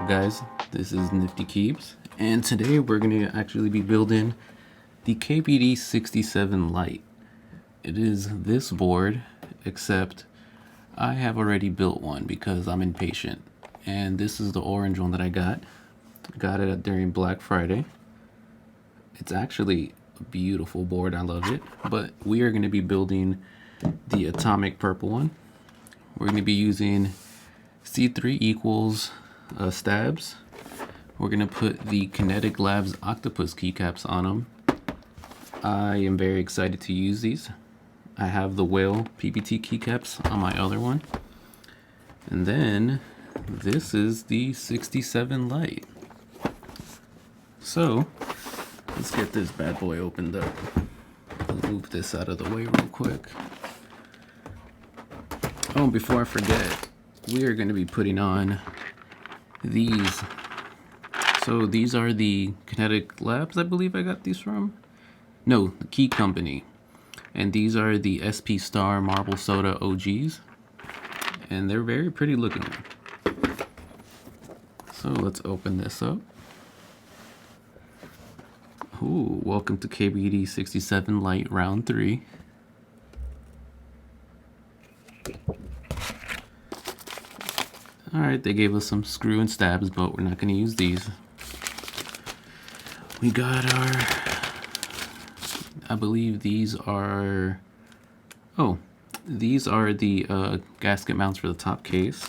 up, guys? This is Nifty Keeps, and today we're going to actually be building the KBD67 Lite. It is this board, except I have already built one because I'm impatient. And this is the orange one that I got. Got it during Black Friday. It's actually a beautiful board, I love it. But we are going to be building the atomic purple one. We're going to be using C3 Equalz stabs. We're going to put the Kinetic Labs Octopus keycaps on them. I am very excited to use these. I have the whale PBT keycaps on my other one. And then this is the 67 Lite. So let's get this bad boy opened up. I'll move this out of the way real quick. Oh, before I forget, we are going to be putting on these. So these are the Kinetic Labs, I believe I got these from. No, the Key Company. And these are the SP Star Marble Soda OGs. And they're very pretty looking. So let's open this up. Ooh, welcome to KBD67 Lite Round 3. Alright, they gave us some screw and stabs, but we're not going to use these. We got our... I believe these are... Oh, these are the gasket mounts for the top case.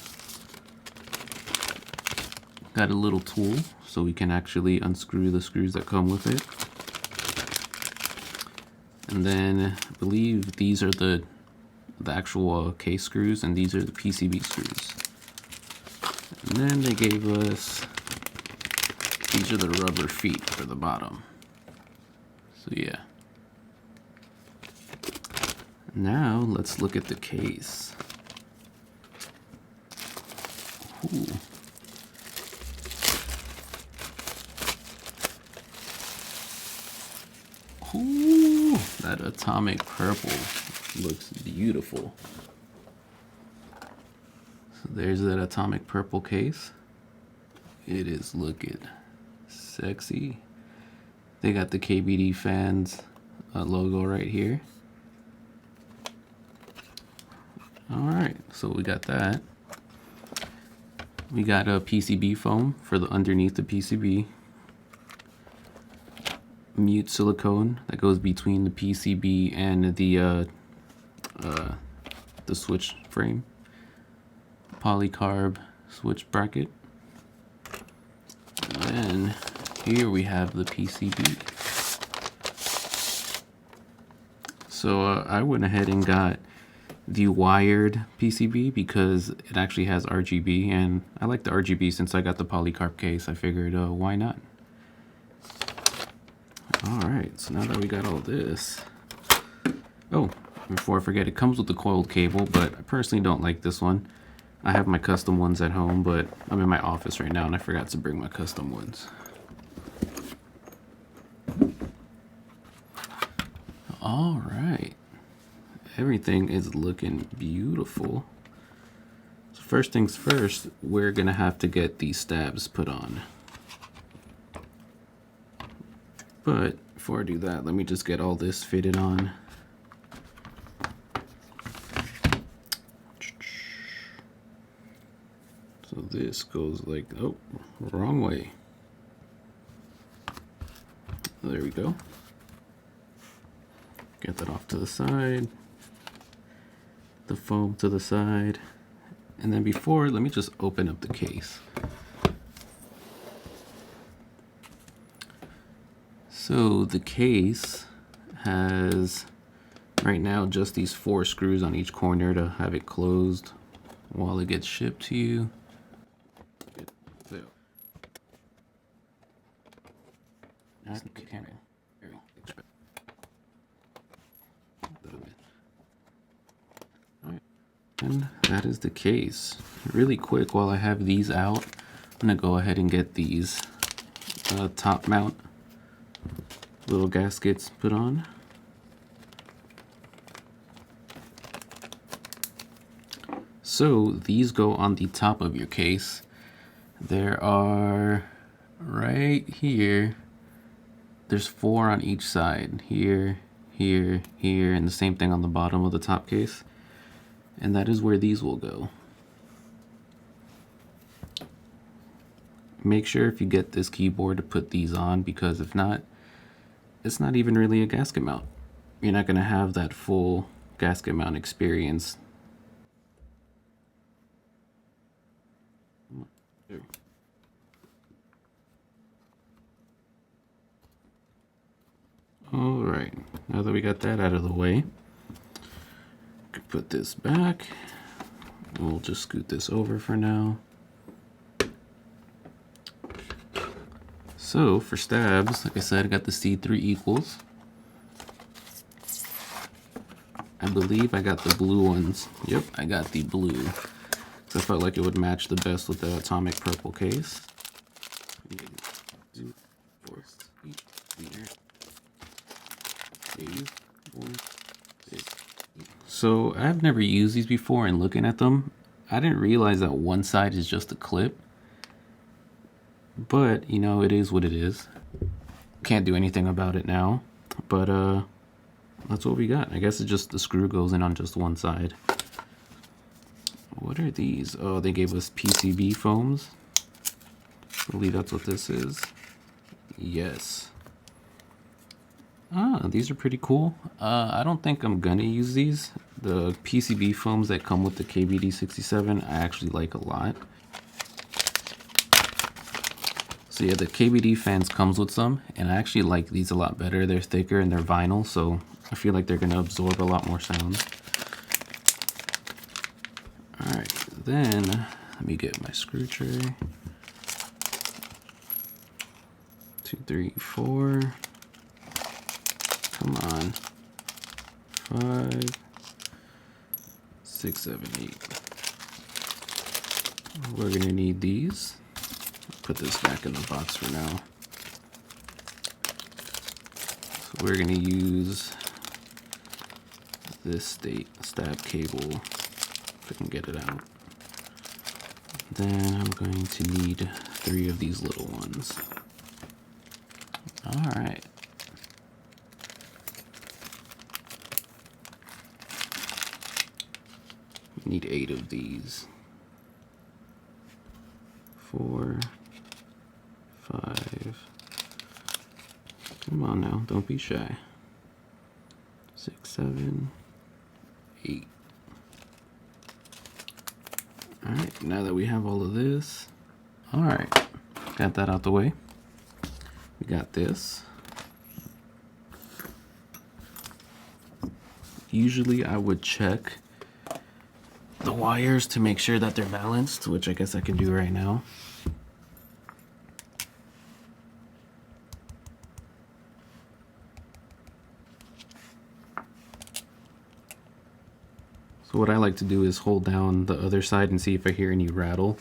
Got a little tool so we can actually unscrew the screws that come with it. And then I believe these are the actual case screws, and these are the PCB screws. And then they gave us, these are the rubber feet for the bottom. So yeah. Now let's look at the case. Ooh. Ooh, that atomic purple looks beautiful. So there's that atomic purple case. It is looking sexy. They got the KBD fans logo right here. Alright, so we got that. We got a PCB foam for the underneath the PCB. Mute silicone that goes between the PCB and the switch frame. Polycarb switch bracket. And then here we have the PCB. So I went ahead and got the wired PCB because it actually has RGB, and I like the RGB since I got the Polycarb case. I figured why not? Alright, so now that we got all this, oh, before I forget, it comes with the coiled cable, but I personally don't like this one. I have my custom ones at home, but I'm in my office right now and I forgot to bring my custom ones. Alright, everything is looking beautiful. So first things first, we're gonna have to get these stabs put on. But before I do that, let me just get all this fitted on. So this goes like, oh, wrong way. There we go. Get that off to the side. The foam to the side. And then before, let me just open up the case. So the case has right now just these 4 screws on each corner to have it closed while it gets shipped to you. And that is the case. Really quick, while I have these out, I'm gonna go ahead and get these top mount little gaskets put on. So these go on the top of your case, There are, right here, there's 4 on each side. Here, here, here, and the same thing on the bottom of the top case. And that is where these will go. Make sure if you get this keyboard to put these on, because if not, it's not even really a gasket mount. You're not gonna have that full gasket mount experience. All right, now that we got that out of the way, could put this back. We'll just scoot this over for now. So for stabs, like I said, I got the C3 Equalz. I believe I got the blue ones. Yep, I got the blue. So I felt like it would match the best with the atomic purple case. So I've never used these before, and looking at them, I didn't realize that one side is just a clip. But, you know, it is what it is. Can't do anything about it now. But that's what we got. I guess it's just the screw goes in on just one side. What are these? Oh, they gave us PCB foams. I believe that's what this is. Yes. Ah, these are pretty cool. I don't think I'm gonna use these. The PCB foams that come with the KBD67 I actually like a lot. So yeah, the KBD fans comes with some, and I actually like these a lot better. They're thicker and they're vinyl, so I feel like they're gonna absorb a lot more sound. All right, then let me get my screw tray. 2, 3, 4. Come on. 5, 6, 7, 8. We're gonna need these. Put this back in the box for now. So we're gonna use this stab cable, if I can get it out. Then I'm going to need 3 of these little ones. All right. We need 8 of these. 4, 5. Come on now, don't be shy. 6, 7, 8. Alright, now that we have all of this, alright, got that out the way. We got this. Usually I would check the wires to make sure that they're balanced, which I guess I can do right now. So what I like to do is hold down the other side and see if I hear any rattle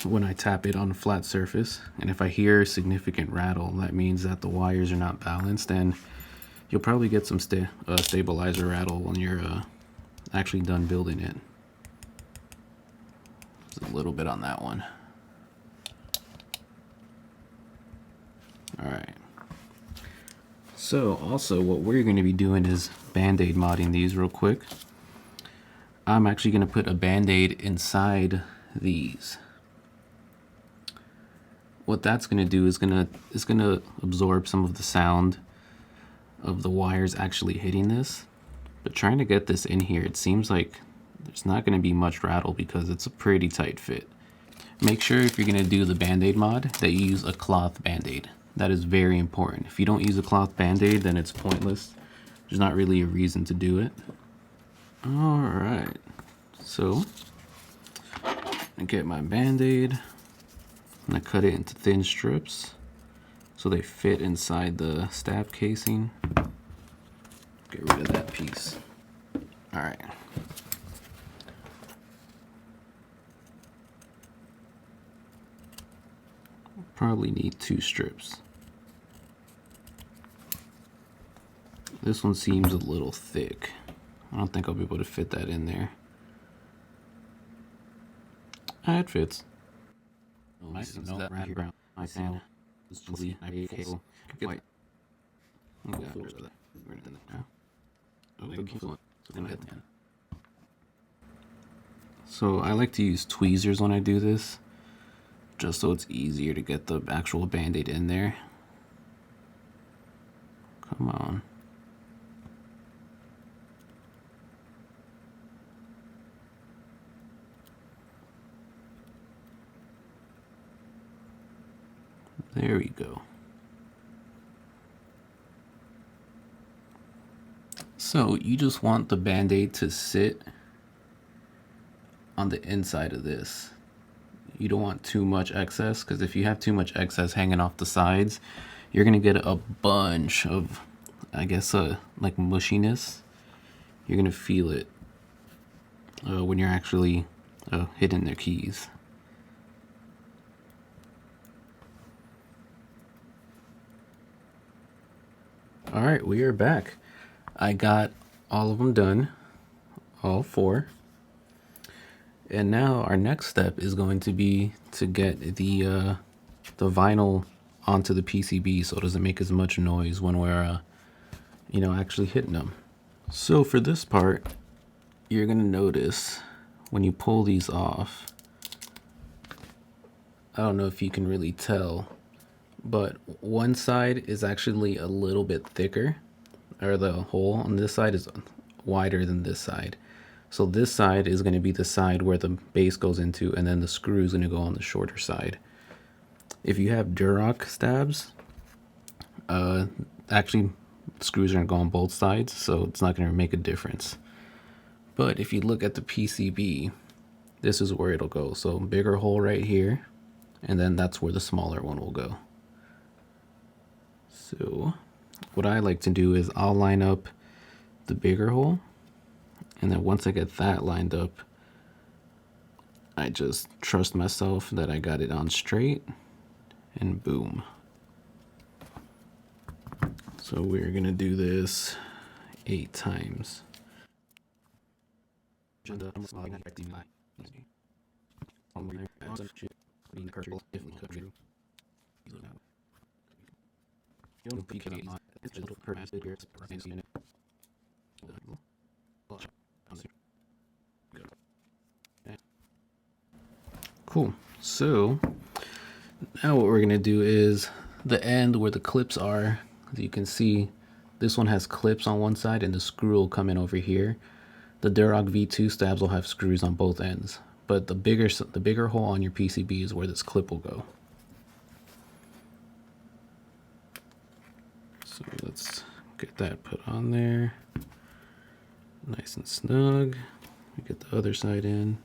when I tap it on a flat surface. And if I hear a significant rattle, that means that the wires are not balanced, and you'll probably get some stabilizer rattle when you're actually done building it. There's a little bit on that one. All right. So also what we're going to be doing is Band-Aid modding these real quick. I'm actually going to put a Band-Aid inside these. What that's going to do is going to absorb some of the sound of the wires actually hitting this. But trying to get this in here, it seems like there's not going to be much rattle because it's a pretty tight fit. Make sure if you're going to do the Band-Aid mod that you use a cloth Band-Aid. That is very important. If you don't use a cloth Band-Aid, then it's pointless. There's not really a reason to do it. All right, so I get my Band-Aid and I cut it into thin strips so they fit inside the stab casing. Get rid of that piece. All right. Probably need 2 strips. This one seems a little thick. I don't think I'll be able to fit that in there. Ah, it fits. Nice and no right here. I found this chili cable. White. Okay, we're in it now. Excellent. So I like to use tweezers when I do this, just so it's easier to get the actual band-aid in there. Come on. There we go. So you just want the band-aid to sit on the inside of this. You don't want too much excess, because if you have too much excess hanging off the sides, you're gonna get a bunch of, I guess, like mushiness. You're gonna feel it when you're actually hitting their keys. All right, we are back. I got all of them done, all 4. And now our next step is going to be to get the vinyl onto the PCB so it doesn't make as much noise when we're actually hitting them. So for this part, you're gonna notice when you pull these off, I don't know if you can really tell, but one side is actually a little bit thicker, or the hole on this side is wider than this side. So this side is going to be the side where the base goes into, and then the screw is going to go on the shorter side. If you have Duroc stabs, actually screws are going to go on both sides, so it's not going to make a difference. But if you look at the PCB, this is where it'll go. So bigger hole right here, and then that's where the smaller one will go. So what I like to do is I'll line up the bigger hole, and then once I get that lined up, I just trust myself that I got it on straight, and boom. So we're gonna do this 8 times. Cool. So now what we're gonna do is the end where the clips are, as you can see, this one has clips on one side and the screw will come in over here. The Duroc V2 stabs will have screws on both ends, but the bigger hole on your PCB is where this clip will go. So let's get that put on there, nice and snug. We get the other side in,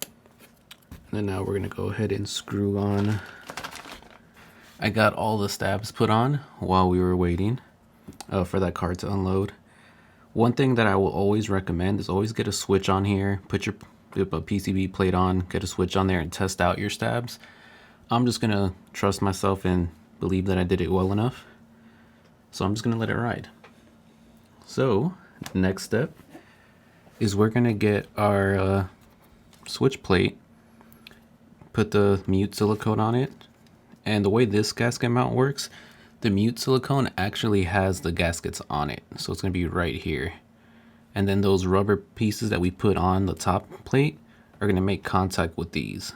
and then now we're gonna go ahead and screw on. I got all the stabs put on while we were waiting for that card to unload. One thing that I will always recommend is always get a switch on here, put your PCB plate on, get a switch on there and test out your stabs. I'm just gonna trust myself and believe that I did it well enough. So I'm just gonna let it ride. So next step is we're gonna get our switch plate, put the mute silicone on it. And the way this gasket mount works, the mute silicone actually has the gaskets on it. So it's gonna be right here. And then those rubber pieces that we put on the top plate are gonna make contact with these.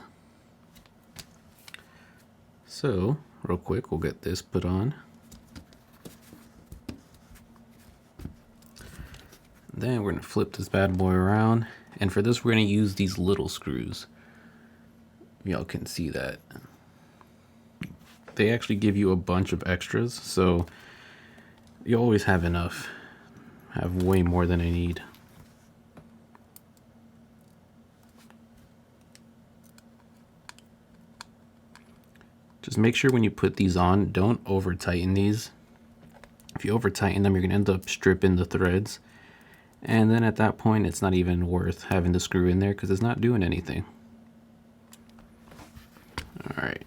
So real quick, we'll get this put on. Then we're gonna flip this bad boy around. And for this, we're gonna use these little screws. Y'all can see that. They actually give you a bunch of extras, so you always have enough. I have way more than I need. Just make sure when you put these on, don't over tighten these. If you over tighten them, you're gonna end up stripping the threads. And then at that point, it's not even worth having the screw in there because it's not doing anything. All right.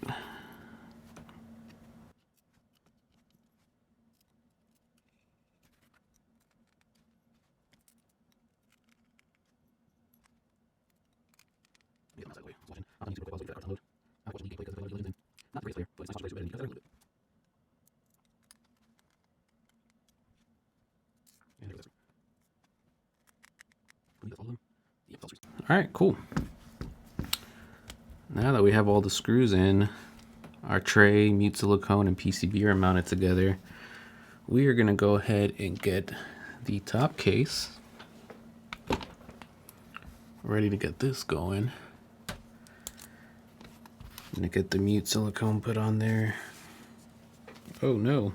Not the greatest player, but it's not better than you a little bit. And there it is. All right, cool. Now that we have all the screws in, our tray, mute silicone, and PCB are mounted together, we are going to go ahead and get the top case ready to get this going. I'm going to get the mute silicone put on there. Oh no,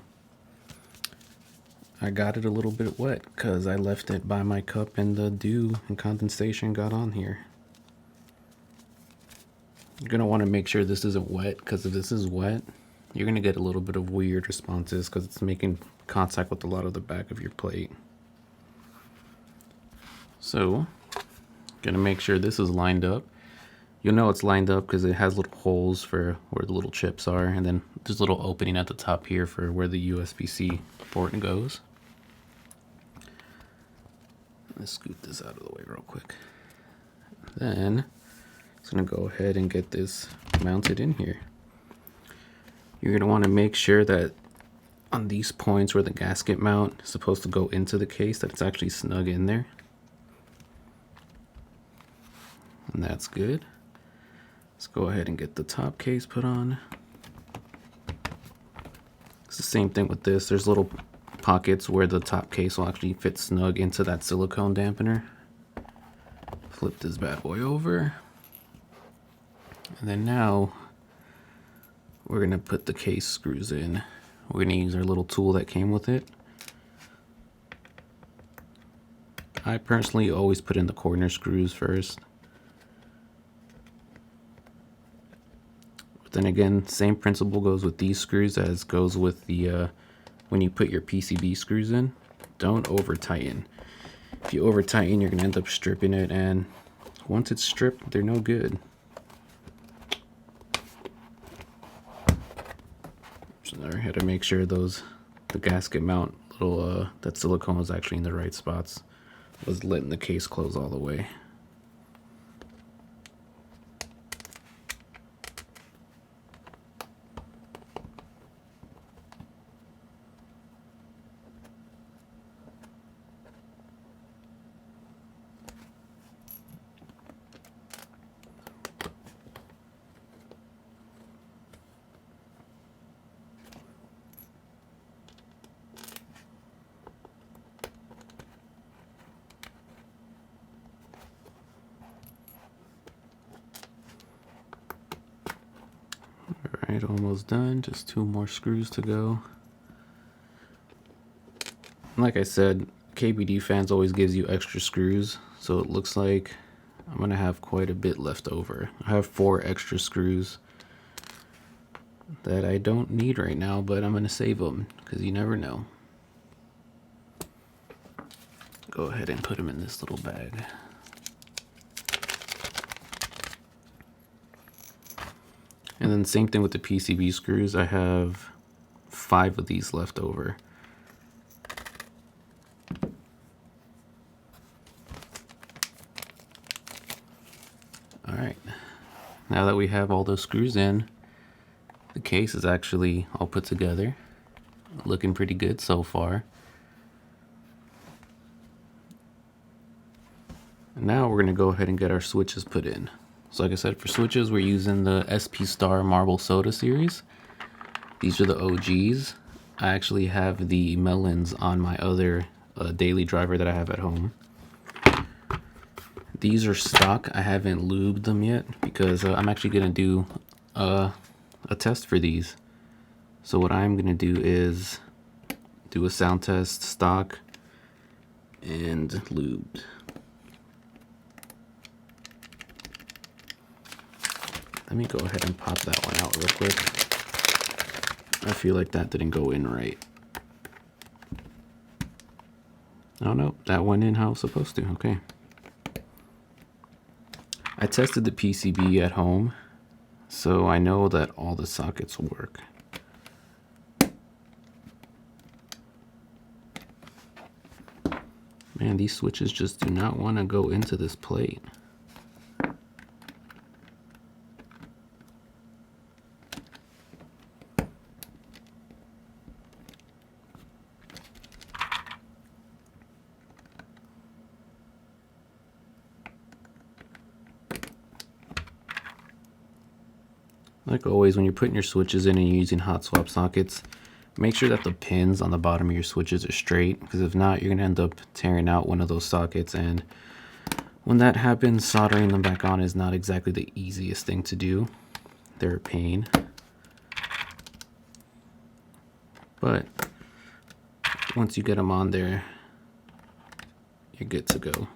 I got it a little bit wet because I left it by my cup and the dew and condensation got on here. You're going to want to make sure this isn't wet, because if this is wet, you're going to get a little bit of weird responses because it's making contact with a lot of the back of your plate. So, going to make sure this is lined up. You'll know it's lined up because it has little holes for where the little chips are, and then there's a little opening at the top here for where the USB-C port goes. Let's scoot this out of the way real quick. Then, I'm going to go ahead and get this mounted in here. You're going to want to make sure that on these points where the gasket mount is supposed to go into the case, that it's actually snug in there. And that's good. Let's go ahead and get the top case put on. It's the same thing with this. There's little pockets where the top case will actually fit snug into that silicone dampener. Flip this bad boy over. And then now we're going to put the case screws in. We're going to use our little tool that came with it. I personally always put in the corner screws first. But then again, same principle goes with these screws as goes with the when you put your PCB screws in. Don't over tighten. If you over tighten, you're going to end up stripping it, and once it's stripped, they're no good. So I had to make sure the gasket mount little that silicone was actually in the right spots. Was letting the case close all the way. Alright, almost done. Just 2 more screws to go. Like I said, KBD Fans always gives you extra screws, so it looks like I'm going to have quite a bit left over. I have 4 extra screws that I don't need right now, but I'm going to save them because you never know. Go ahead and put them in this little bag. And then same thing with the PCB screws. I have 5 of these left over. Alright, now that we have all those screws in, the case is actually all put together. Looking pretty good so far. And now we're going to go ahead and get our switches put in. So like I said, for switches, we're using the SP Star Marble Soda series. These are the OGs. I actually have the melons on my other daily driver that I have at home. These are stock. I haven't lubed them yet because I'm actually going to do a test for these. So what I'm going to do is do a sound test stock and lubed. Let me go ahead and pop that one out real quick. I feel like that didn't go in right. Oh no, that went in how it's supposed to. Okay. I tested the PCB at home, so I know that all the sockets work. Man, these switches just do not want to go into this plate. Like always, when you're putting your switches in and you're using hot swap sockets, make sure that the pins on the bottom of your switches are straight, because if not, you're going to end up tearing out one of those sockets, and when that happens, soldering them back on is not exactly the easiest thing to do. They're a pain. But once you get them on there, you're good to go.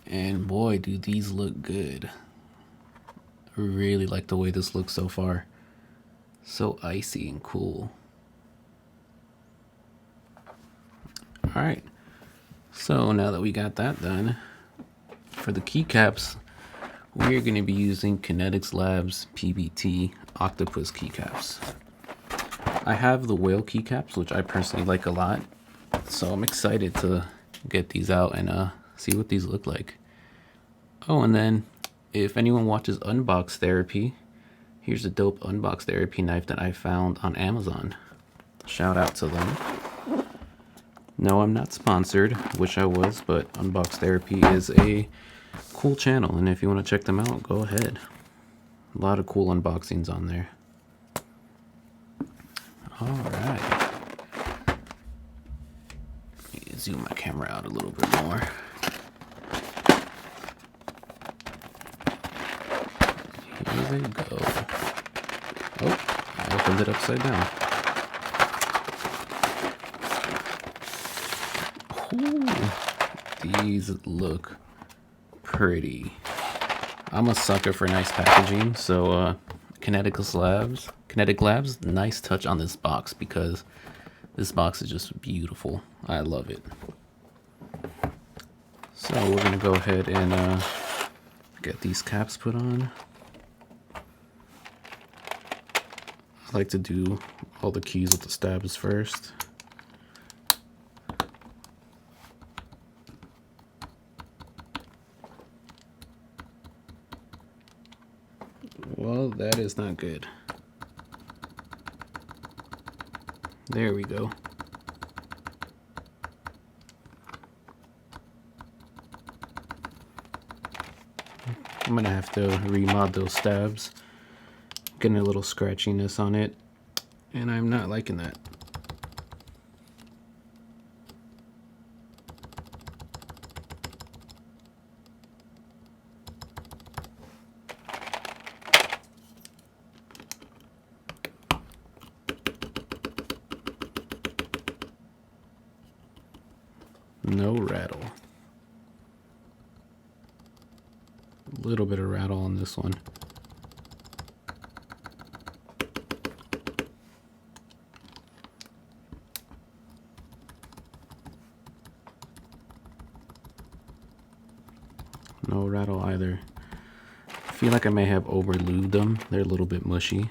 And boy, do these look good. I really like the way this looks so far. So icy and cool. Alright, so now that we got that done, for the keycaps, we're going to be using Kinetics Labs PBT Octopus keycaps. I have the whale keycaps, which I personally like a lot, so I'm excited to get these out and see what these look like. Oh, and then if anyone watches Unbox Therapy, here's a dope Unbox Therapy knife that I found on Amazon. Shout out to them. No, I'm not sponsored. Wish I was, but Unbox Therapy is a cool channel, and if you want to check them out, go ahead. A lot of cool unboxings on there. Alright. Let me zoom my camera out a little bit more. Here they go. Oh, I opened it upside down. Ooh, these look pretty. I'm a sucker for nice packaging, so Kinetics Labs, nice touch on this box, because this box is just beautiful. I love it. So we're gonna go ahead and get these caps put on. I like to do all the keys with the stabs first. Well, that is not good. There we go. I'm gonna have to remod those stabs. Getting a little scratchiness on it, and I'm not liking that. No rattle. A little bit of rattle on this one. No rattle either. I feel like I may have over lubed them. They're a little bit mushy.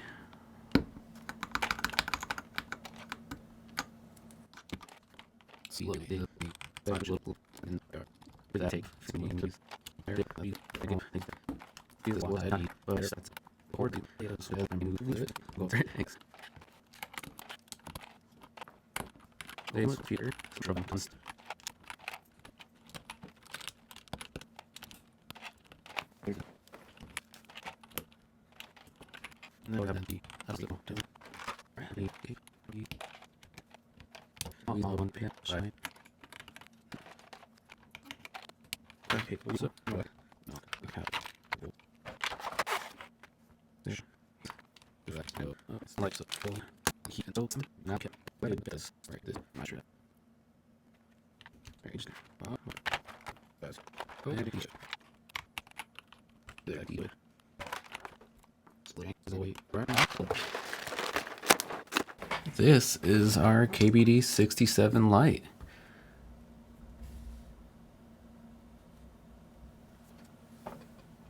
This is our KBD67 Lite.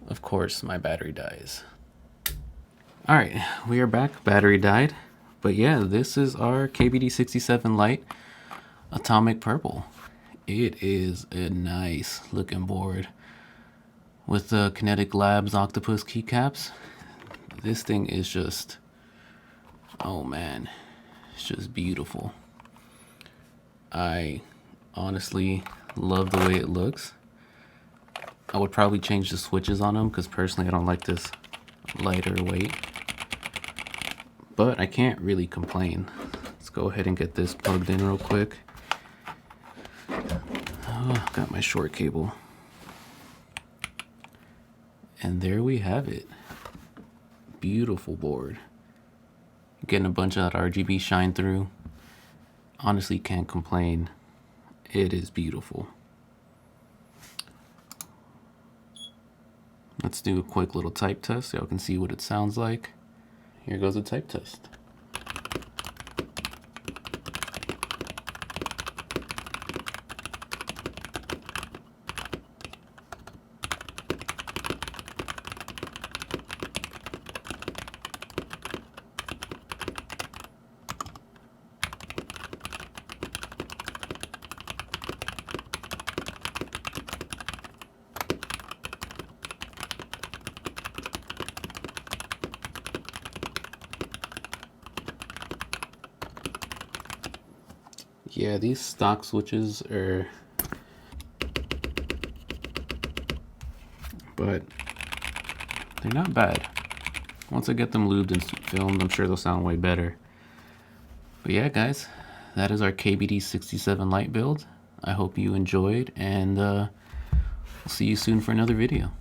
Of course, my battery dies. Alright, we are back. Battery died. But yeah, this is our KBD67 Lite Atomic Purple. It is a nice looking board with the Kinetic Labs Octopus keycaps. This thing is just, oh man, it's just beautiful. I honestly love the way it looks. I would probably change the switches on them because personally I don't like this lighter weight. But I can't really complain. Let's go ahead and get this plugged in real quick. Oh, got my short cable. And there we have it. Beautiful board. Getting a bunch of that RGB shine through. Honestly, can't complain. It is beautiful. Let's do a quick little type test so y'all can see what it sounds like. Here goes a type test. Yeah, these stock switches are, but they're not bad. Once I get them lubed and filmed, I'm sure they'll sound way better. But yeah, guys, that is our KBD67 Lite build. I hope you enjoyed, and we'll see you soon for another video.